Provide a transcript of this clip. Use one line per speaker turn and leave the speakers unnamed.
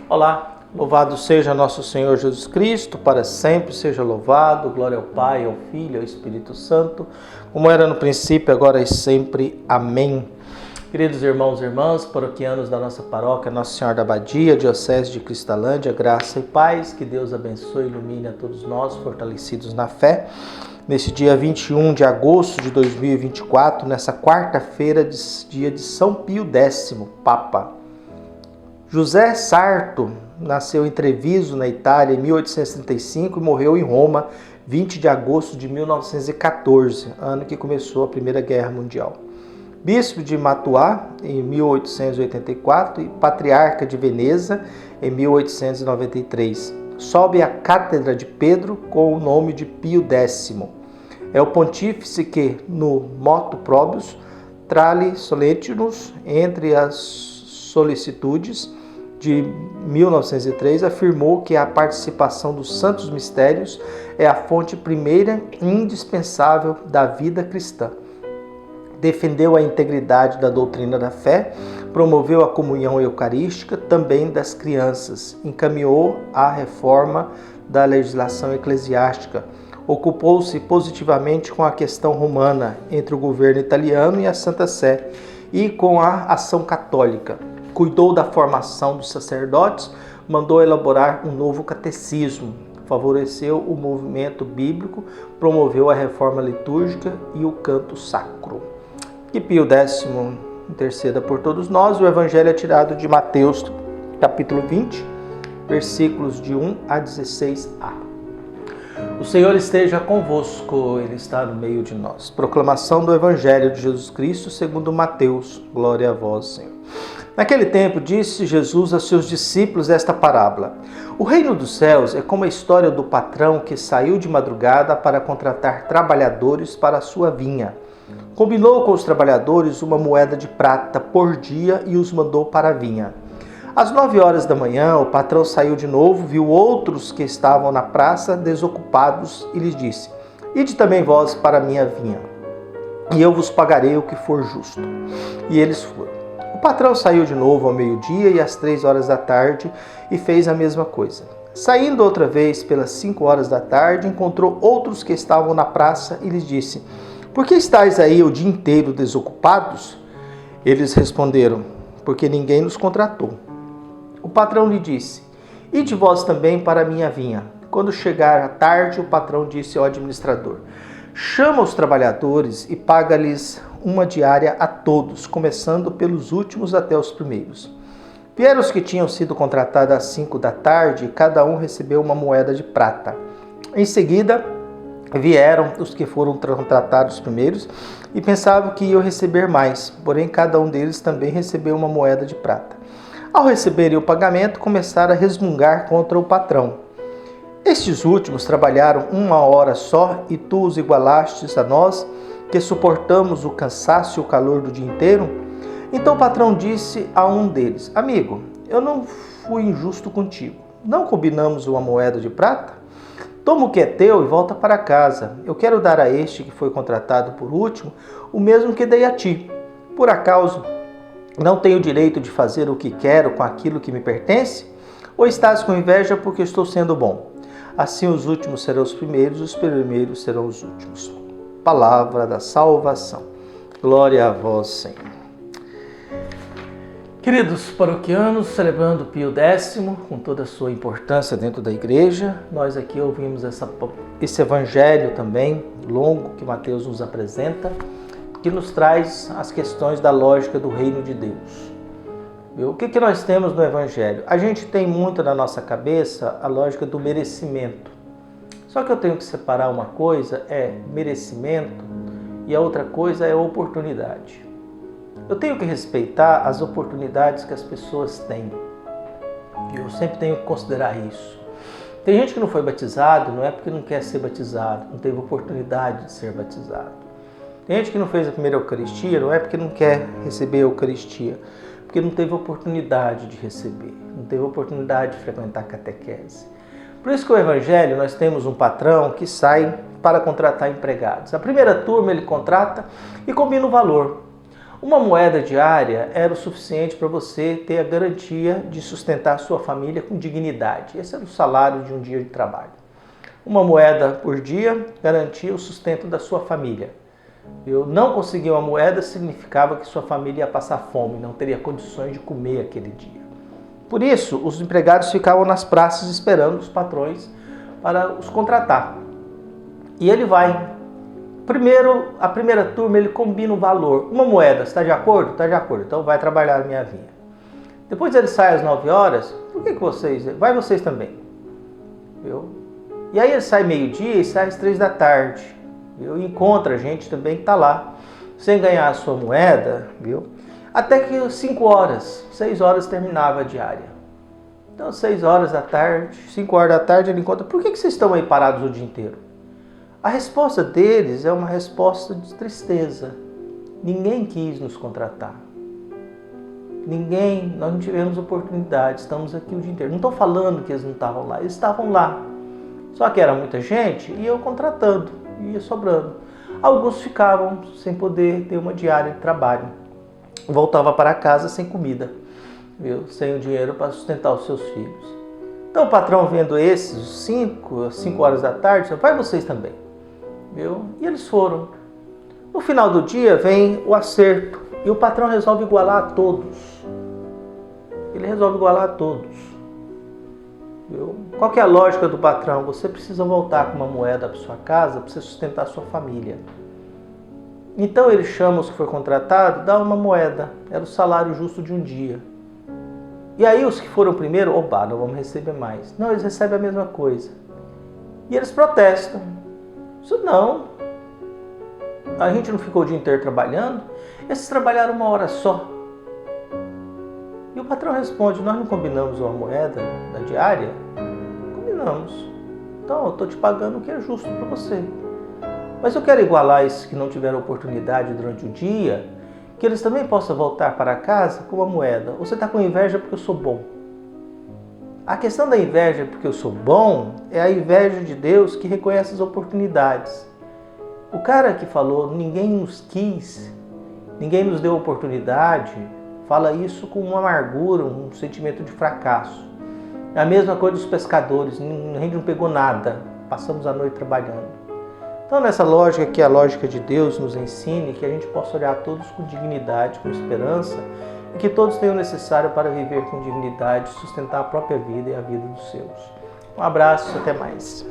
Olá, louvado seja nosso Senhor Jesus Cristo, para sempre seja louvado, glória ao Pai, ao Filho e ao Espírito Santo, como era no princípio, agora e sempre. Amém. Queridos irmãos e irmãs, paroquianos da nossa paróquia, Nossa Senhora da Abadia, Diocese de Cristalândia, graça e paz, que Deus abençoe e ilumine a todos nós, fortalecidos na fé. Neste dia 21 de agosto de 2024, nessa quarta-feira, dia de São Pio X, Papa. José Sarto nasceu em Treviso, na Itália, em 1835 e morreu em Roma, 20 de agosto de 1914, ano que começou a Primeira Guerra Mundial. Bispo de Mantua, em 1884, e patriarca de Veneza, em 1893. Sobe à Cátedra de Pedro com o nome de Pio X. É o pontífice que, no motu proprius, Trali Solentius, entre as solicitudes de 1903, afirmou que a participação dos santos mistérios é a fonte primeira e indispensável da vida cristã. Defendeu a integridade da doutrina da fé, promoveu a comunhão eucarística também das crianças, encaminhou a reforma da legislação eclesiástica, ocupou-se positivamente com a questão romana entre o governo italiano e a Santa Sé e com a ação católica. Cuidou da formação dos sacerdotes, mandou elaborar um novo catecismo, favoreceu o movimento bíblico, promoveu a reforma litúrgica e o canto sacro. Que Pio X interceda por todos nós. O Evangelho é tirado de Mateus, capítulo 20, versículos de 1 a 16a. O Senhor esteja convosco, Ele está no meio de nós. Proclamação do Evangelho de Jesus Cristo segundo Mateus. Glória a vós, Senhor. Naquele tempo, disse Jesus a seus discípulos esta parábola: O reino dos céus é como a história do patrão que saiu de madrugada para contratar trabalhadores para a sua vinha. Combinou com os trabalhadores uma moeda de prata por dia e os mandou para a vinha. Às 9 horas da manhã, o patrão saiu de novo, viu outros que estavam na praça desocupados e lhes disse: Ide também vós para a minha vinha, e eu vos pagarei o que for justo. E eles foram. O patrão saiu de novo ao meio-dia e às 3 horas da tarde e fez a mesma coisa. Saindo outra vez pelas 5 horas da tarde, encontrou outros que estavam na praça e lhes disse: Por que estáis aí o dia inteiro desocupados? Eles responderam: Porque ninguém nos contratou. O patrão lhe disse: Ide vós também para a minha vinha. Quando chegar a tarde, o patrão disse ao administrador: Chama os trabalhadores e paga-lhes uma diária a todos, começando pelos últimos até os primeiros. Vieram os que tinham sido contratados às 5 da tarde, e cada um recebeu uma moeda de prata. Em seguida, vieram os que foram contratados primeiros e pensavam que iam receber mais, porém cada um deles também recebeu uma moeda de prata. Ao receberem o pagamento, começaram a resmungar contra o patrão. Estes últimos trabalharam 1 hora só e tu os igualastes a nós, que suportamos o cansaço e o calor do dia inteiro? Então o patrão disse a um deles: Amigo, eu não fui injusto contigo. Não combinamos uma moeda de prata? Toma o que é teu e volta para casa. Eu quero dar a este que foi contratado por último o mesmo que dei a ti. Por acaso não tenho direito de fazer o que quero com aquilo que me pertence? Ou estás com inveja porque estou sendo bom? Assim os últimos serão os primeiros, os primeiros serão os últimos. Palavra da salvação. Glória a vós, Senhor. Queridos paroquianos, celebrando Pio X, com toda a sua importância dentro da igreja, nós aqui ouvimos esse evangelho também, longo, que Mateus nos apresenta, que nos traz as questões da lógica do reino de Deus. O que nós temos no evangelho? A gente tem muito na nossa cabeça a lógica do merecimento. Só que eu tenho que separar uma coisa, é merecimento, e a outra coisa é oportunidade. Eu tenho que respeitar as oportunidades que as pessoas têm. Eu sempre tenho que considerar isso. Tem gente que não foi batizado, não é porque não quer ser batizado, não teve oportunidade de ser batizado. Tem gente que não fez a primeira Eucaristia, não é porque não quer receber a Eucaristia, porque não teve oportunidade de receber, não teve oportunidade de frequentar a catequese. Por isso que o Evangelho, nós temos um patrão que sai para contratar empregados. A primeira turma ele contrata e combina o valor. Uma moeda diária era o suficiente para você ter a garantia de sustentar a sua família com dignidade. Esse era o salário de um dia de trabalho. Uma moeda por dia garantia o sustento da sua família. Eu não conseguir uma moeda significava que sua família ia passar fome, não teria condições de comer aquele dia. Por isso, os empregados ficavam nas praças esperando os patrões para os contratar. E ele vai. Primeiro, a primeira turma, ele combina o valor. Uma moeda, está de acordo? Está de acordo, então vai trabalhar na minha vinha. Depois ele sai às 9 horas, por que vocês? Vai vocês também. Viu? E aí ele sai meio-dia e sai às 3 da tarde. Viu? Encontra a gente também que está lá, sem ganhar a sua moeda, viu? Até que 5 horas, 6 horas terminava a diária. Então 6 horas da tarde, 5 horas da tarde ele encontra, por que vocês estão aí parados o dia inteiro? A resposta deles é uma resposta de tristeza. Ninguém quis nos contratar. Nós não tivemos oportunidade, estamos aqui o dia inteiro. Não estou falando que eles não estavam lá, eles estavam lá. Só que era muita gente e eu contratando, ia sobrando. Alguns ficavam sem poder ter uma diária de trabalho. Voltava para casa sem comida, viu? Sem o dinheiro para sustentar os seus filhos. Então o patrão vendo esses, os 5 horas da tarde, disse, vai vocês também. Viu? E eles foram. No final do dia vem o acerto e o patrão resolve igualar a todos. Ele resolve igualar a todos. Viu? Qual que é a lógica do patrão? Você precisa voltar com uma moeda para sua casa para você sustentar a sua família. Então ele chama os que foram contratados, dá uma moeda. Era o salário justo de um dia. E aí os que foram primeiro, opa, não vamos receber mais. Não, eles recebem a mesma coisa. E eles protestam. Isso não. A gente não ficou o dia inteiro trabalhando. Esses trabalharam 1 hora só. E o patrão responde, nós não combinamos uma moeda da diária? Combinamos. Então eu estou te pagando o que é justo para você. Mas eu quero igualar esses que não tiveram oportunidade durante o dia, que eles também possam voltar para casa com uma moeda. Você está com inveja porque eu sou bom. A questão da inveja porque eu sou bom é a inveja de Deus que reconhece as oportunidades. O cara que falou, ninguém nos quis, ninguém nos deu oportunidade, fala isso com uma amargura, um sentimento de fracasso. É a mesma coisa dos pescadores, a gente não pegou nada, passamos a noite trabalhando. Então nessa lógica que a lógica de Deus nos ensine, que a gente possa olhar todos com dignidade, com esperança, e que todos tenham o necessário para viver com dignidade, sustentar a própria vida e a vida dos seus. Um abraço, até mais.